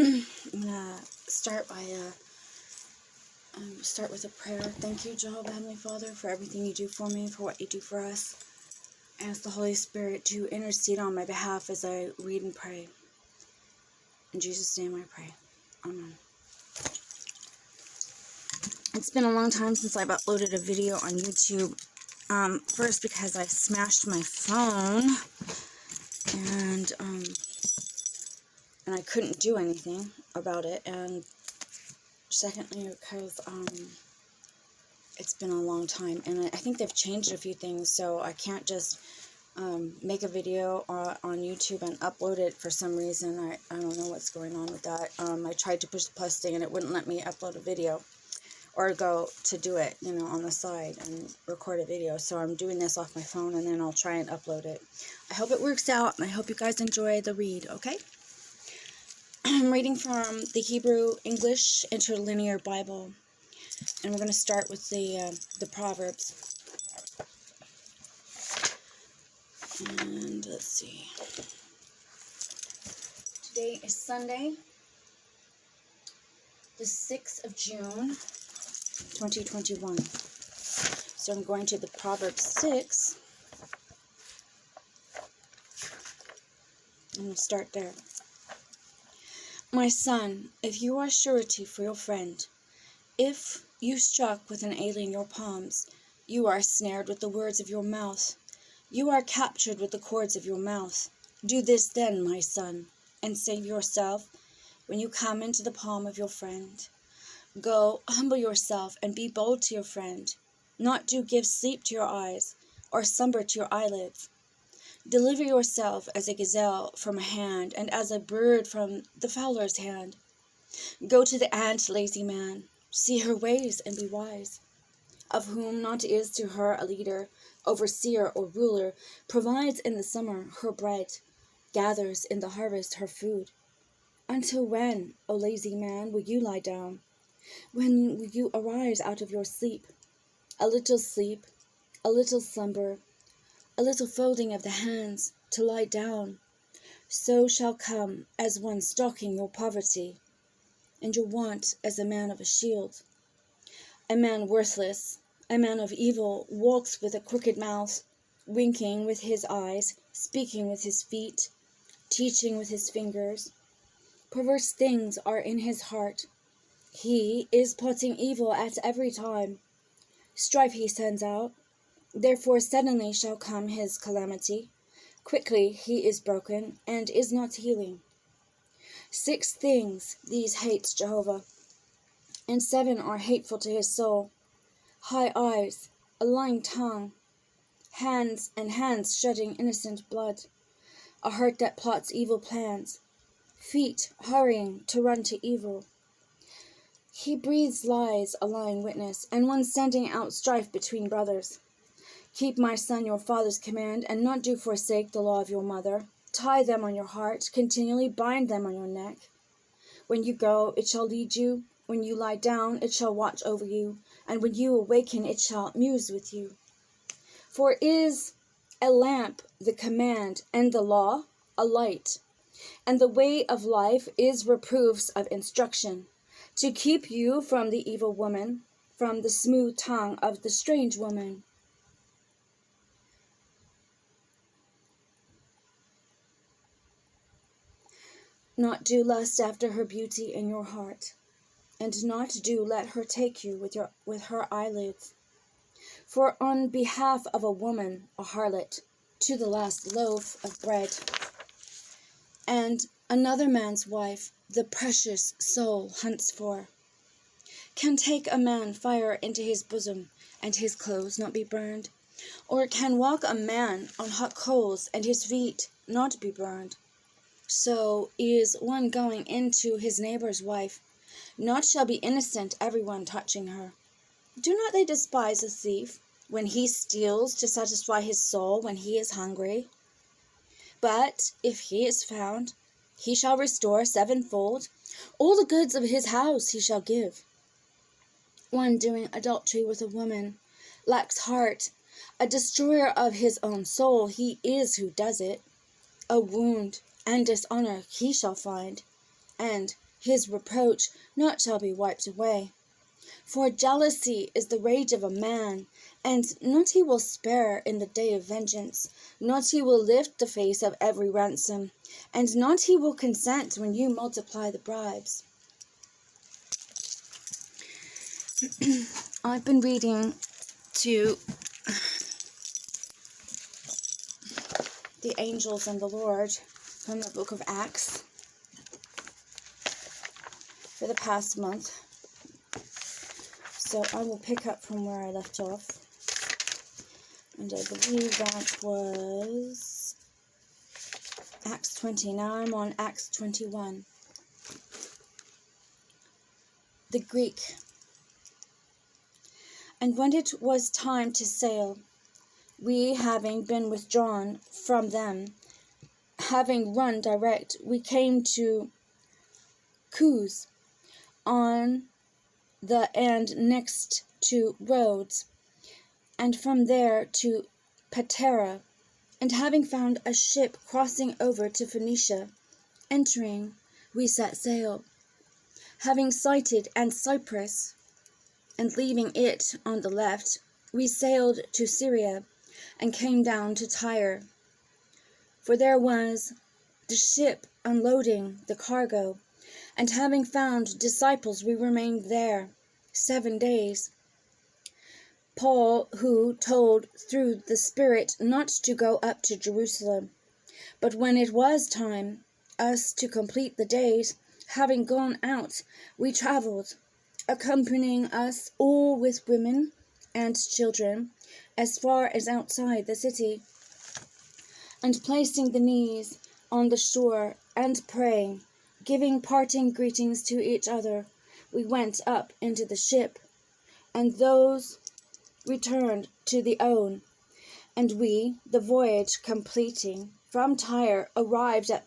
I'm gonna start by start with a prayer. Thank you, Jehovah Heavenly Father, for everything you do for me, for what you do for us. I ask the Holy Spirit to intercede on my behalf as I read and pray. In Jesus' name I pray. Amen. It's been a long time since I've uploaded a video on YouTube. First because I smashed my phone and I couldn't do anything about it, and secondly because it's been a long time, and I think they've changed a few things, so I can't just make a video on YouTube and upload it for some reason. I don't know what's going on with that. I tried to push the plus thing and it wouldn't let me upload a video or go to do it, you know, on the side and record a video. So I'm doing this off my phone, and then I'll try and upload it. I hope it works out, and I hope you guys enjoy the read, okay? I'm reading from the Hebrew English Interlinear Bible, and we're going to start with the Proverbs. And let's see. Today is Sunday, the 6th of June, 2021. So I'm going to the Proverbs 6, and we'll start there. My son, if you are surety for your friend, if you struck with an alien your palms, you are snared with the words of your mouth. You are captured with the cords of your mouth. Do this then, my son, and save yourself when you come into the palm of your friend. Go, humble yourself, and be bold to your friend. Not do give sleep to your eyes, or slumber to your eyelids. Deliver yourself as a gazelle from a hand, and as a bird from the fowler's hand. Go to the ant, lazy man. See her ways and be wise. Of whom not is to her a leader, overseer or ruler, provides in the summer her bread, gathers in the harvest her food. Until when, O lazy man, will you lie down? When will you arise out of your sleep? A little sleep, a little slumber, a little folding of the hands to lie down. So shall come as one stalking your poverty, and your want as a man of a shield. A man worthless, a man of evil, walks with a crooked mouth, winking with his eyes, speaking with his feet, teaching with his fingers. Perverse things are in his heart. He is plotting evil at every time. Strife he sends out. Therefore suddenly shall come his calamity. Quickly he is broken, and is not healing. 6 things these hates Jehovah, and 7 are hateful to his soul: high eyes, a lying tongue, hands shedding innocent blood, a heart that plots evil plans, feet hurrying to run to evil. He breathes lies, a lying witness, and one sending out strife between brothers. Keep, my son, your father's command, and not do forsake the law of your mother. Tie them on your heart, continually bind them on your neck. When you go, it shall lead you. When you lie down, it shall watch over you. And when you awaken, it shall muse with you. For is a lamp the command, and the law a light. And the way of life is reproofs of instruction, to keep you from the evil woman, from the smooth tongue of the strange woman. Not do lust after her beauty in your heart, and not do let her take you with her eyelids. For on behalf of a woman, a harlot, to the last loaf of bread, and another man's wife, the precious soul hunts for. Can take a man fire into his bosom, and his clothes not be burned? Or can walk a man on hot coals, and his feet not be burned? So is one going into his neighbor's wife. Not shall be innocent everyone touching her. Do not they despise a thief when he steals to satisfy his soul when he is hungry? But if he is found, he shall restore 7-fold. All the goods of his house he shall give. One doing adultery with a woman lacks heart. A destroyer of his own soul he is who does it. A wound and dishonor he shall find, and his reproach not shall be wiped away. For jealousy is the rage of a man, and not he will spare in the day of vengeance, not he will lift the face of every ransom, and not he will consent when you multiply the bribes. I've been reading to the angels and the Lord from the book of Acts for the past month. So I will pick up from where I left off. And I believe that was Acts 20. Now I'm on Acts 21. The Greek. And when it was time to sail, we having been withdrawn from them, having run direct, we came to Coos on the and next to Rhodes, and from there to Patara, and having found a ship crossing over to Phoenicia, entering, we set sail, having sighted and Cyprus, and leaving it on the left, we sailed to Syria, and came down to Tyre. For there was the ship unloading the cargo, and having found disciples, we remained there 7 days. Paul, who told through the Spirit not to go up to Jerusalem, but when it was time us to complete the days, having gone out, we travelled, accompanying us all with women and children, as far as outside the city, and placing the knees on the shore, and praying, giving parting greetings to each other, we went up into the ship, and those returned to the own. And we, the voyage completing, from Tyre arrived at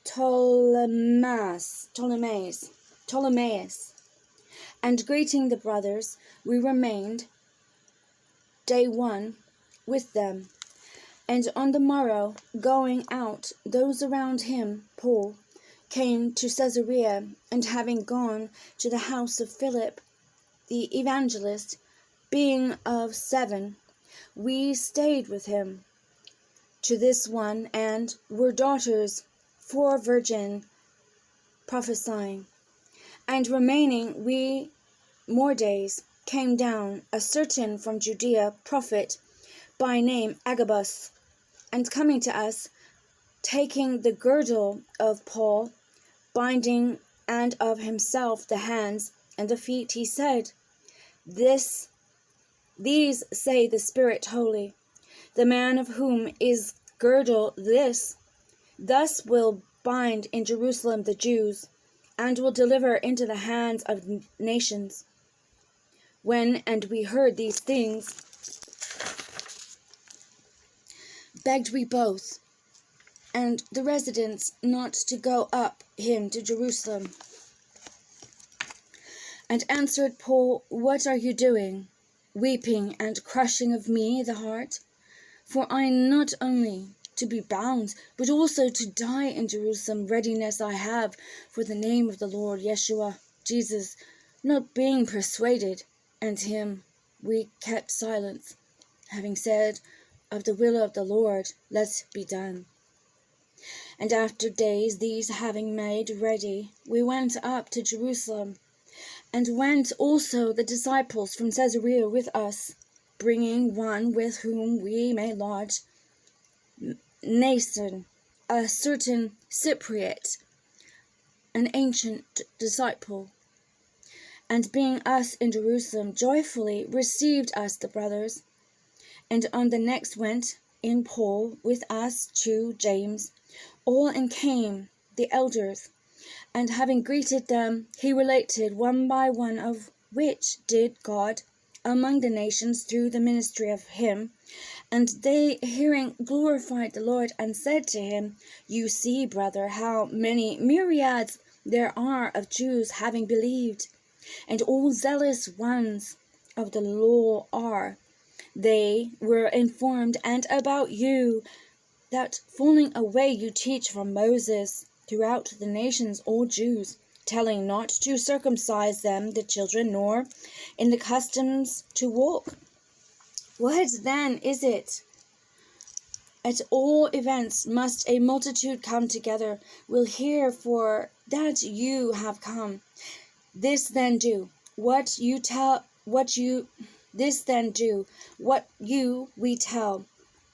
Ptolemais, and greeting the brothers, we remained day 1 with them. And on the morrow, going out, those around him, Paul, came to Caesarea, and having gone to the house of Philip, the evangelist, being of 7, we stayed with him. To this one, and were daughters, 4 virgin, prophesying. And remaining we more days, came down a certain from Judea prophet, by name Agabus, and coming to us, taking the girdle of Paul, binding and of himself the hands and the feet, he said, These say the Spirit holy, the man of whom is girdle thus will bind in Jerusalem the Jews, and will deliver into the hands of nations. When and we heard these things, begged we both, and the residents, not to go up him to Jerusalem. And answered Paul, What are you doing, weeping and crushing of me the heart? For I not only to be bound, but also to die in Jerusalem, readiness I have for the name of the Lord Yeshua, Jesus, not being persuaded. And him we kept silence, having said, Of the will of the Lord, let be done. And after days, these having made ready, we went up to Jerusalem, and went also the disciples from Caesarea with us, bringing one with whom we may lodge, Nason, a certain Cypriot, an ancient disciple. And being us in Jerusalem, joyfully received us the brothers. And on the next went in Paul with us to James, all and came the elders. And having greeted them, he related one by one of which did God among the nations through the ministry of him. And they, hearing, glorified the Lord, and said to him, You see, brother, how many myriads there are of Jews having believed, and all zealous ones of the law are. They were informed, and about you, that falling away you teach from Moses, throughout the nations all Jews, telling not to circumcise them the children, nor in the customs to walk. What then is it? At all events must a multitude come together, will hear, for that you have come. This then do, what you we tell.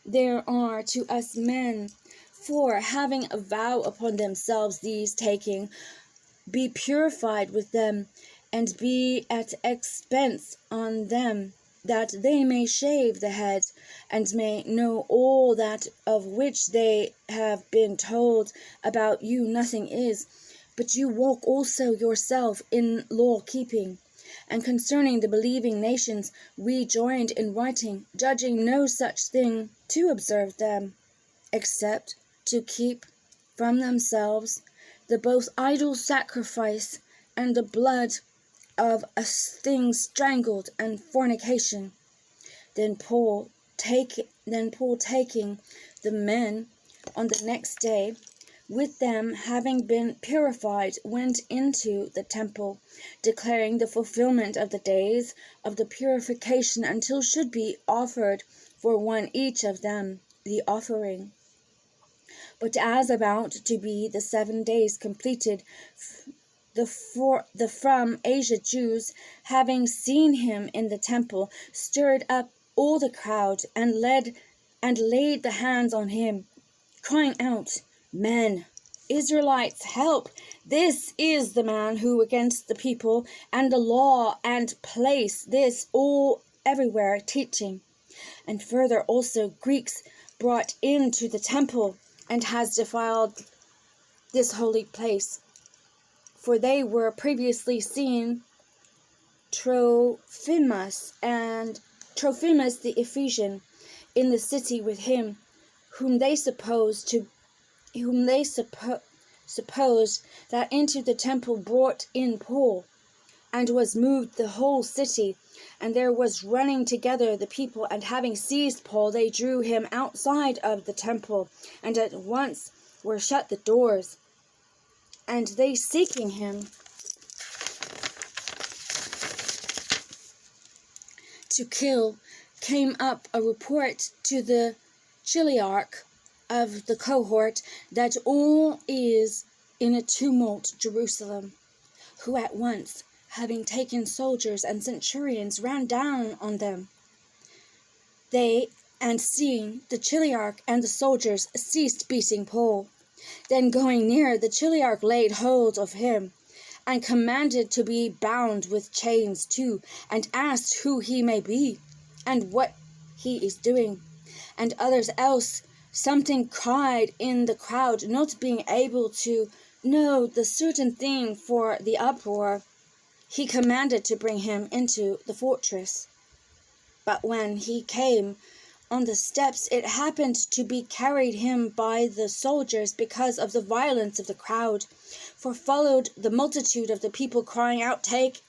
There are to us men, for having a vow upon themselves, these taking, be purified with them, and be at expense on them, that they may shave the head, and may know all that of which they have been told about you nothing is, but you walk also yourself in law-keeping. And concerning the believing nations, we joined in writing, judging no such thing to observe them, except to keep from themselves the both idol sacrifice and the blood of a thing strangled and fornication. Then Paul taking the men on the next day, with them having been purified, went into the temple, declaring the fulfillment of the days of the purification until should be offered for one each of them the offering. But as about to be the 7 days completed, the from Asia Jews, having seen him in the temple, stirred up all the crowd, and laid the hands on him, crying out, Men, Israelites, help! This is the man who against the people and the law and place this all everywhere teaching. And further also Greeks brought into the temple, and has defiled this holy place. For they were previously seen Trophimus the Ephesian in the city with him, whom they supposed that into the temple brought in Paul, and was moved the whole city, and there was running together the people, and having seized Paul, they drew him outside of the temple, and at once were shut the doors. And they seeking him to kill, came up a report to the chiliarch of the cohort that all is in a tumult Jerusalem, who at once, having taken soldiers and centurions, ran down on them. They, and seeing the chiliarch and the soldiers, ceased beating Paul. Then going near, the chiliarch laid hold of him, and commanded to be bound with chains too, and asked who he may be, and what he is doing. And others else something cried in the crowd, not being able to know the certain thing for the uproar. He commanded to bring him into the fortress. But when he came on the steps, it happened to be carried him by the soldiers because of the violence of the crowd. For followed the multitude of the people, crying out, Take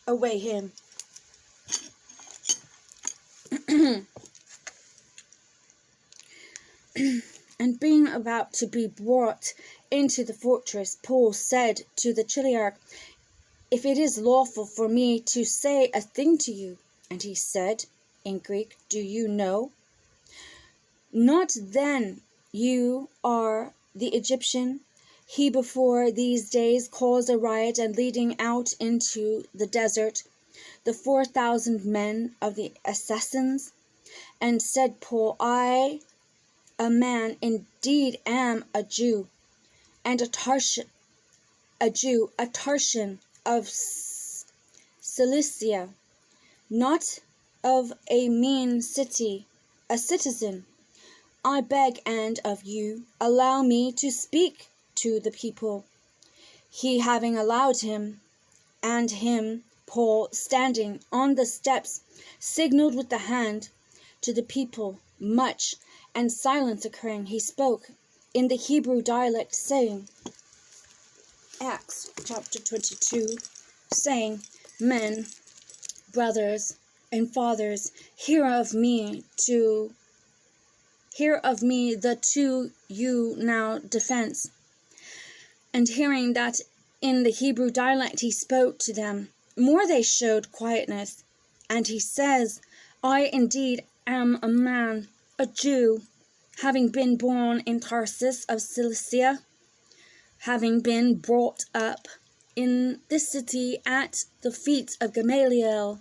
away him. And being about to be brought into the fortress, Paul said to the chiliarch, If it is lawful for me to say a thing to you. And he said in Greek, Do you know? Not then you are the Egyptian. He before these days caused a riot, and leading out into the desert the 4,000 men of the assassins. And said Paul, I, a man, indeed am a Jew, and a Tarsian of Cilicia, not of a mean city, a citizen. I beg and of you, allow me to speak to the people. He having allowed him, and him, Paul, standing on the steps, signaled with the hand to the people much, and silence occurring, he spoke in the Hebrew dialect, saying, Acts chapter 22, saying, Men, brothers, and fathers, hear of me the to you now defense. And hearing that in the Hebrew dialect he spoke to them, more they showed quietness. And he says, I indeed am a man, a Jew, having been born in Tarsus of Cilicia, having been brought up in this city at the feet of Gamaliel,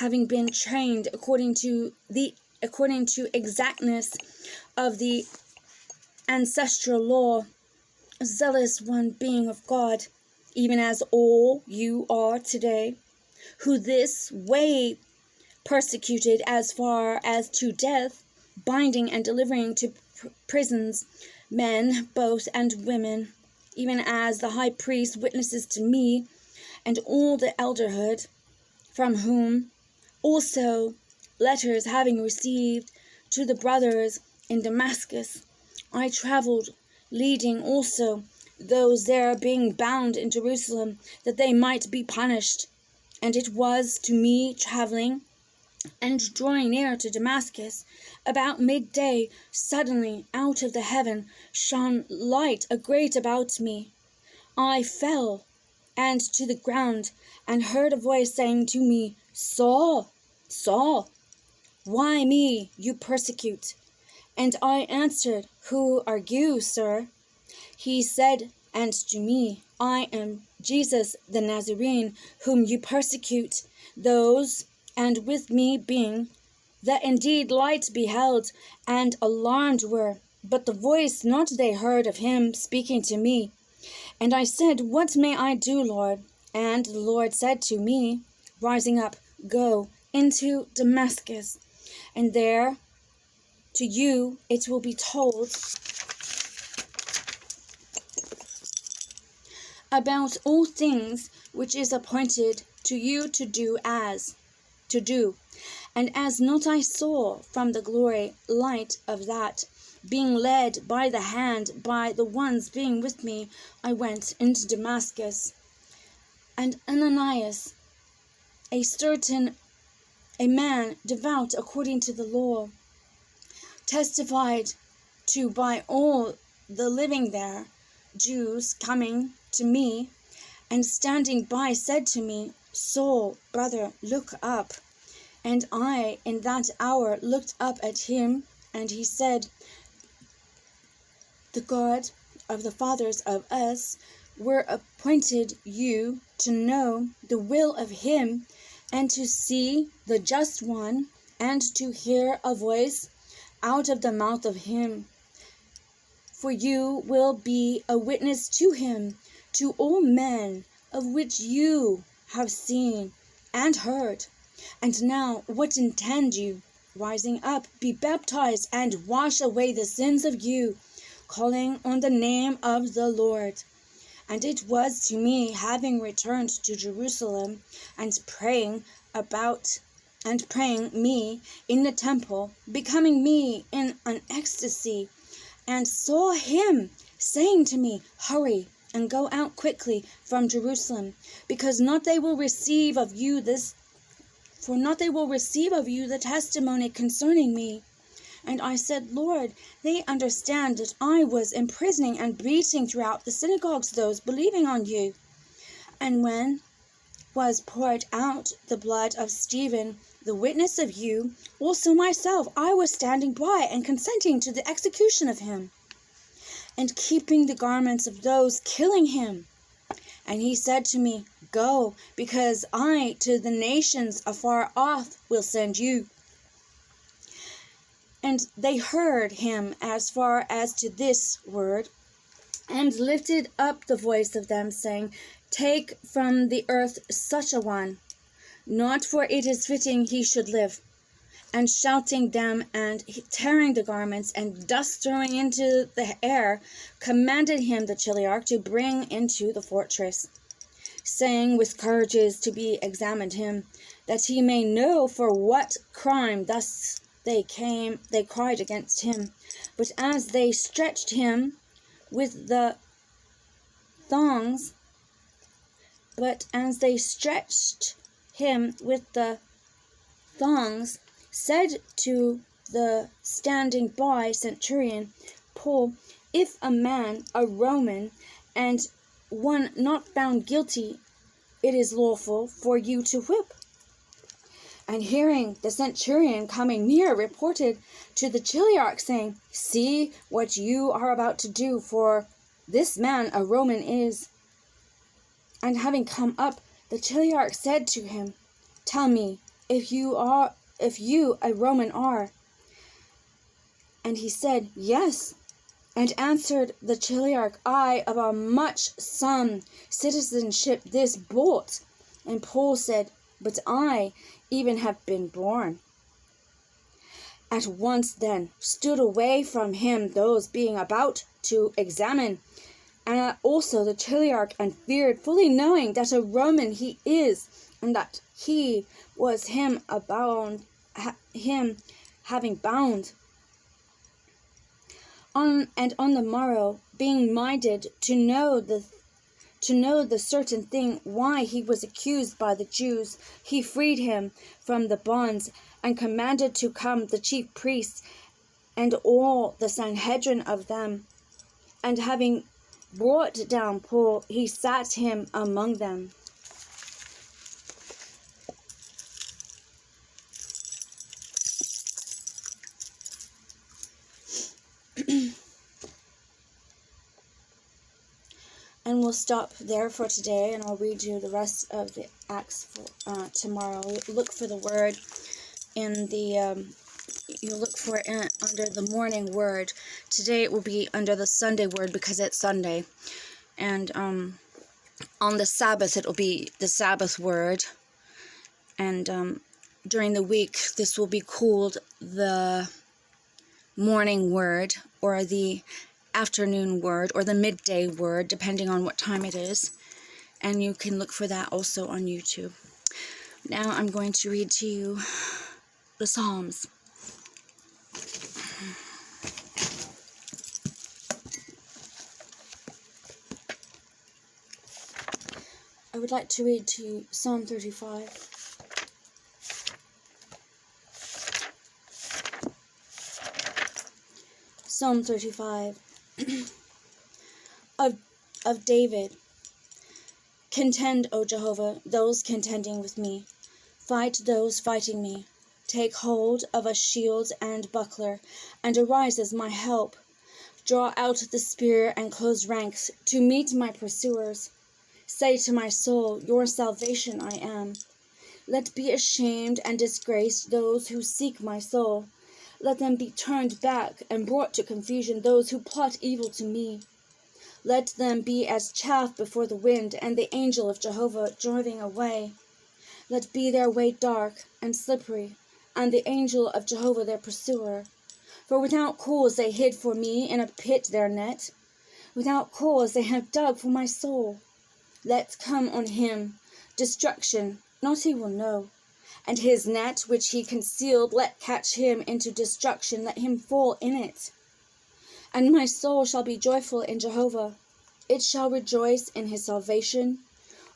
having been trained according to exactness of the ancestral law, a zealous one being of God, even as all you are today, who this way persecuted as far as to death, binding and delivering to prisons men both and women, even as the high priest witnesses to me and all the elderhood, from whom also letters having received to the brothers in Damascus, I traveled, leading also those there being bound in Jerusalem, that they might be punished. And it was to me traveling and drawing near to Damascus, about midday, suddenly out of the heaven shone light a great about me. I fell and to the ground, and heard a voice saying to me, Saul, Saul, why me you persecute? And I answered, Who are you, sir? He said unto me, I am Jesus the Nazarene, whom you persecute. Those and with me being, that indeed light beheld, and alarmed were, but the voice not they heard of him speaking to me. And I said, What may I do, Lord? And the Lord said to me, rising up, Go into Damascus, and there to you it will be told about all things which is appointed to you to do. And as not I saw from the glory light of that, being led by the hand by the ones being with me, I went into Damascus. And Ananias, a man devout according to the law, testified to by all the living there, Jews, coming to me, and standing by, said to me, Saul, brother, look up. And I in that hour looked up at him, and he said, The God of the fathers of us were appointed you to know the will of him, and to see the just one, and to hear a voice out of the mouth of him. For you will be a witness to him, to all men, of which you have seen and heard. And now, what intend you? Rising up, be baptized, and wash away the sins of you, calling on the name of the Lord. And it was to me, having returned to Jerusalem, and praying me in the temple, becoming me in an ecstasy, and saw him saying to me, Hurry, and go out quickly from Jerusalem, because not they will receive of you the testimony concerning me. And I said, Lord, they understand that I was imprisoning and beating throughout the synagogues those believing on you. And when was poured out the blood of Stephen, the witness of you, also myself, I was standing by and consenting to the execution of him, and keeping the garments of those killing him. And he said to me, Go, because I to the nations afar off will send you. And they heard him as far as to this word, and lifted up the voice of them, saying, Take from the earth such a one, not for it is fitting he should live. And shouting them, and tearing the garments, and dust throwing into the air, commanded him the chiliarch to bring into the fortress, saying with courages to be examined him, that he may know for what crime thus they cried against him. But as they stretched him with the thongs, said to the standing by centurion, Paul, if a man, a Roman, and one not found guilty, it is lawful for you to whip. And hearing the centurion coming near, reported to the chiliarch, saying, See what you are about to do, for this man a Roman is. And having come up, the chiliarch said to him, Tell me, if you a Roman are. And he said, Yes. And answered the chiliarch, I of a much sum citizenship this bought. And Paul said, But I even have been born. At once then stood away from him those being about to examine, and also the chiliarch, and feared, fully knowing that a Roman he is, and that he was him having bound. On the morrow, being minded to know the certain thing why he was accused by the Jews, he freed him from the bonds, and commanded to come the chief priests and all the Sanhedrin of them. And having brought down Paul, he sat him among them. And we'll stop there for today, and I'll read you the rest of the Acts for tomorrow. Look for the word in the you look for it under the morning word. Today it will be under the Sunday word because it's Sunday, and on the Sabbath it will be the Sabbath word, and during the week this will be called the morning word, or the afternoon word, or the midday word, depending on what time it is. And you can look for that also on YouTube. Now I'm going to read to you the Psalms. I would like to read to you Psalm 35. Psalm 35 of David. Contend, O Jehovah, those contending with me. Fight those fighting me. Take hold of a shield and buckler, and arise as my help. Draw out the spear and close ranks to meet my pursuers. Say to my soul, Your salvation I am. Let be ashamed and disgraced those who seek my soul. Let them be turned back and brought to confusion those who plot evil to me. Let them be as chaff before the wind, and the angel of Jehovah driving away. Let be their way dark and slippery, and the angel of Jehovah their pursuer. For without cause they hid for me in a pit their net. Without cause they have dug for my soul. Let come on him destruction, not he will know. And his net which he concealed, let catch him into destruction, let him fall in it. And my soul shall be joyful in Jehovah. It shall rejoice in his salvation.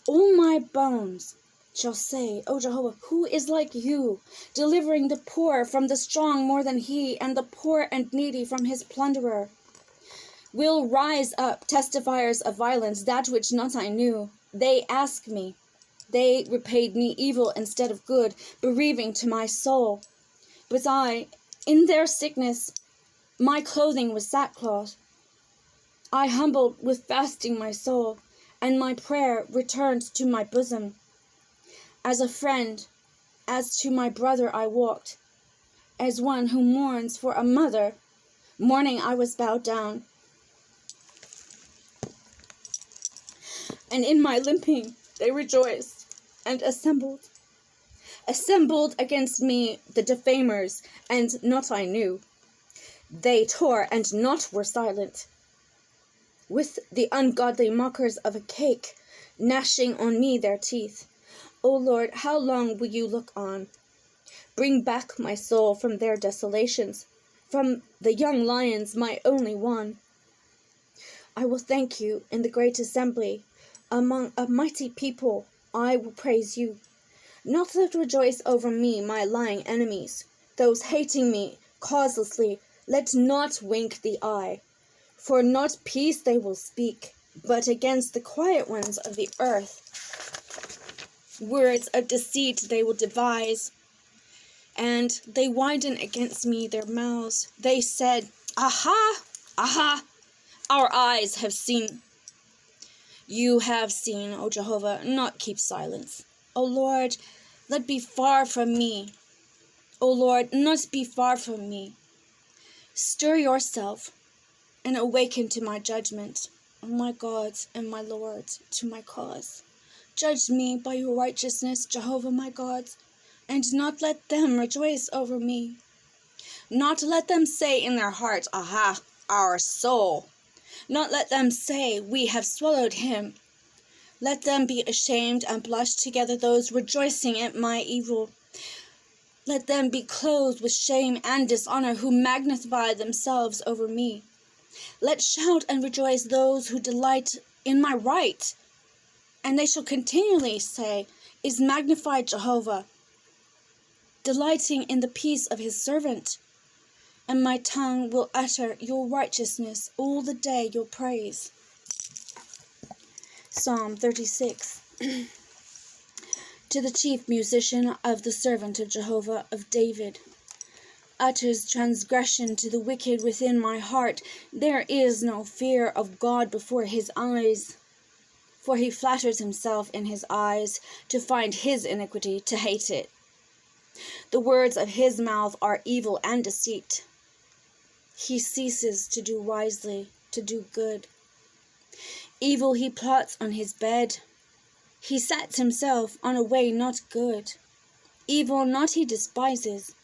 All my bones shall say, O Jehovah, who is like you, delivering the poor from the strong more than he, and the poor and needy from his plunderer? Will rise up testifiers of violence, that which not I knew. They ask me. They repaid me evil instead of good, bereaving to my soul. But I, in their sickness, my clothing was sackcloth. I humbled with fasting my soul, and my prayer returned to my bosom. As a friend, as to my brother I walked, as one who mourns for a mother. Mourning I was bowed down, and in my limping they rejoiced, and assembled against me the defamers, and not I knew. They tore, and not were silent. With the ungodly mockers of a cake, gnashing on me their teeth. O Lord, how long will you look on? Bring back my soul from their desolations, from the young lions, my only one. I will thank you in the great assembly. Among a mighty people, I will praise you. Not let rejoice over me my lying enemies, those hating me causelessly. Let not wink the eye, for not peace they will speak. but against the quiet ones of the earth. Words of deceit they will devise, and they widen against me their mouths. They said, Aha! Aha! Our eyes have seen. You have seen, O Jehovah, not keep silence. O Lord, let be far from me. O Lord, not be far from me. Stir yourself and awaken to my judgment, O my God and my Lord, to my cause. Judge me by your righteousness, Jehovah my God, and not let them rejoice over me. Not let them say in their heart, Aha, our soul. Not let them say, We have swallowed him. Let them be ashamed and blush together, those rejoicing at my evil. Let them be clothed with shame and dishonor, who magnify themselves over me. Let shout and rejoice those who delight in my right, and they shall continually say, Is magnified Jehovah, delighting in the peace of his servant. And my tongue will utter your righteousness all the day, your praise. Psalm 36. To the chief musician of the servant of Jehovah of David. Utters transgression to the wicked within my heart. There is no fear of God before his eyes. For he flatters himself in his eyes to find his iniquity, to hate it. The words of his mouth are evil and deceit. He ceases to do wisely, to do good. Evil he plots on his bed. He sets himself on a way not good. Evil not he despises.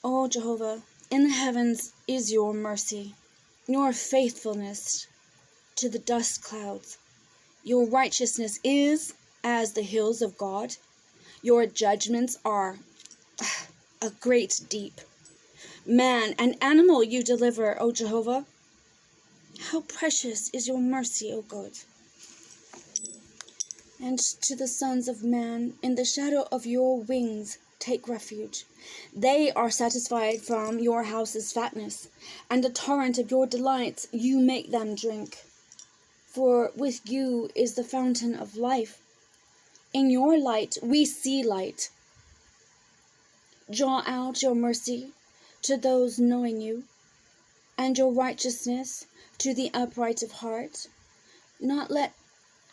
O Jehovah, in the heavens is your mercy, your faithfulness to the dust clouds. Your righteousness is as the hills of God. Your judgments are a great deep. Man and animal you deliver, O Jehovah. How precious is your mercy, O God. And to the sons of man, in the shadow of your wings, take refuge. They are satisfied from your house's fatness, and the torrent of your delights you make them drink. For with you is the fountain of life. In your light we see light. Draw out your mercy to those knowing you, and your righteousness to the upright of heart. Not let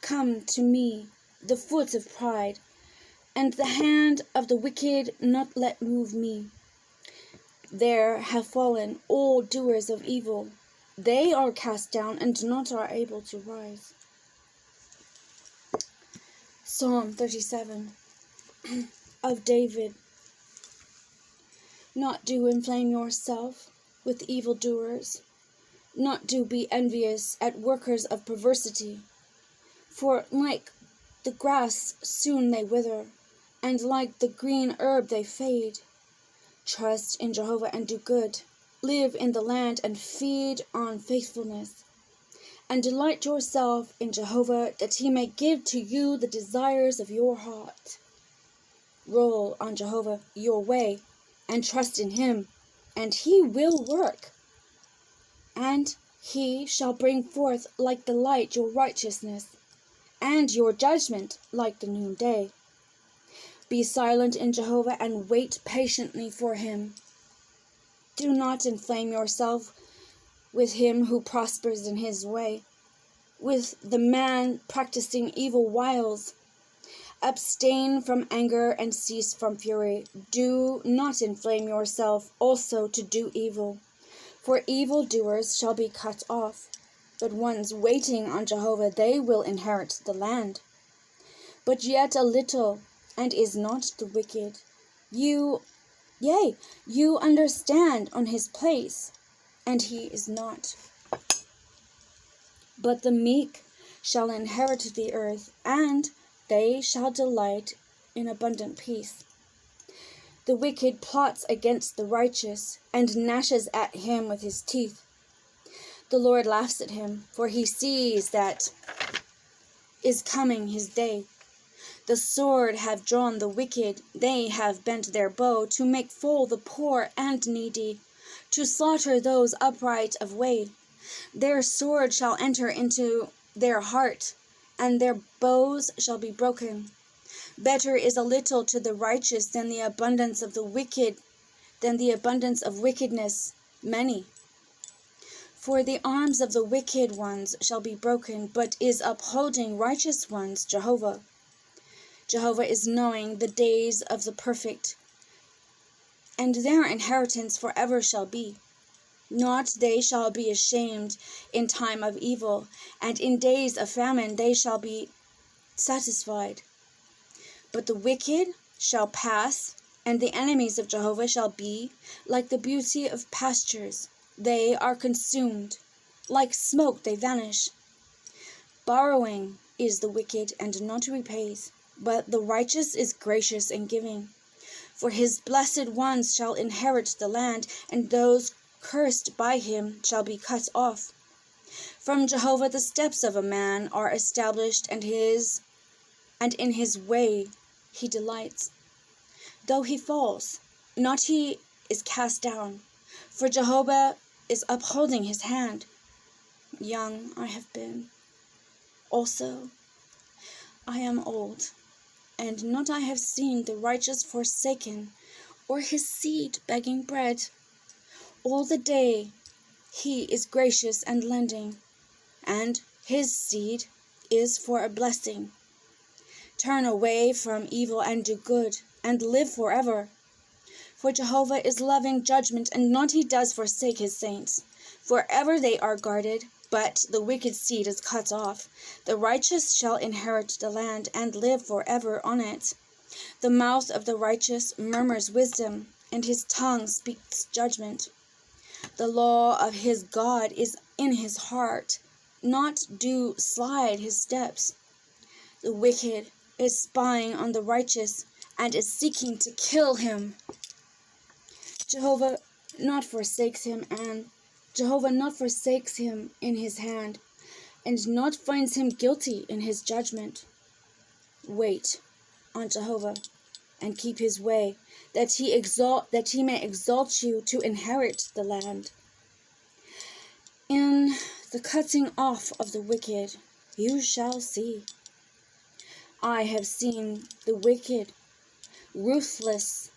come to me the foot of pride, and the hand of the wicked not let move me. There have fallen all doers of evil. They are cast down and not are able to rise. Psalm 37 of David. Not do inflame yourself with evildoers. Not do be envious at workers of perversity. For like the grass soon they wither, and like the green herb they fade. Trust in Jehovah and do good. Live in the land and feed on faithfulness. And delight yourself in Jehovah, that he may give to you the desires of your heart. Roll on Jehovah your way, and trust in him, and he will work. And he shall bring forth like the light your righteousness, and your judgment like the noonday. Be silent in Jehovah, and wait patiently for him. Do not inflame yourself with him who prospers in his way, with the man practicing evil wiles. Abstain from anger and cease from fury. Do not inflame yourself also to do evil, for evildoers shall be cut off. But ones waiting on Jehovah, they will inherit the land. But yet a little, and is not the wicked. You understand on his place, and he is not. But the meek shall inherit the earth, and they shall delight in abundant peace. The wicked plots against the righteous, and gnashes at him with his teeth. The Lord laughs at him, for he sees that is coming his day. The sword have drawn the wicked, they have bent their bow, to make full the poor and needy, to slaughter those upright of way. Their sword shall enter into their heart, and their bows shall be broken. Better is a little to the righteous than the abundance of the wicked, than the abundance of wickedness, many. For the arms of the wicked ones shall be broken, but is upholding righteous ones Jehovah. Jehovah is knowing the days of the perfect, and their inheritance forever shall be. Not they shall be ashamed in time of evil, and in days of famine they shall be satisfied. But the wicked shall pass, and the enemies of Jehovah shall be like the beauty of pastures. They are consumed. Like smoke they vanish. Borrowing is the wicked, and not repays, but the righteous is gracious in giving. For his blessed ones shall inherit the land, and those cursed by him shall be cut off. From Jehovah the steps of a man are established, and in his way he delights. Though he falls, not he is cast down, for Jehovah is upholding his hand. Young I have been, also I am old, and not I have seen the righteous forsaken, or his seed begging bread. All the day he is gracious and lending, and his seed is for a blessing. Turn away from evil and do good, and live forever. For Jehovah is loving judgment, and not he does forsake his saints. Forever they are guarded, but the wicked seed is cut off. The righteous shall inherit the land, and live forever on it. The mouth of the righteous murmurs wisdom, and his tongue speaks judgment. The law of his God is in his heart, not do slide his steps. The wicked is spying on the righteous, and is seeking to kill him. Jehovah not forsakes him in his hand, and not finds him guilty in his judgment. Wait on Jehovah, and keep his way, that he may exalt you to inherit the land. In the cutting off of the wicked you shall see. I have seen the wicked, ruthless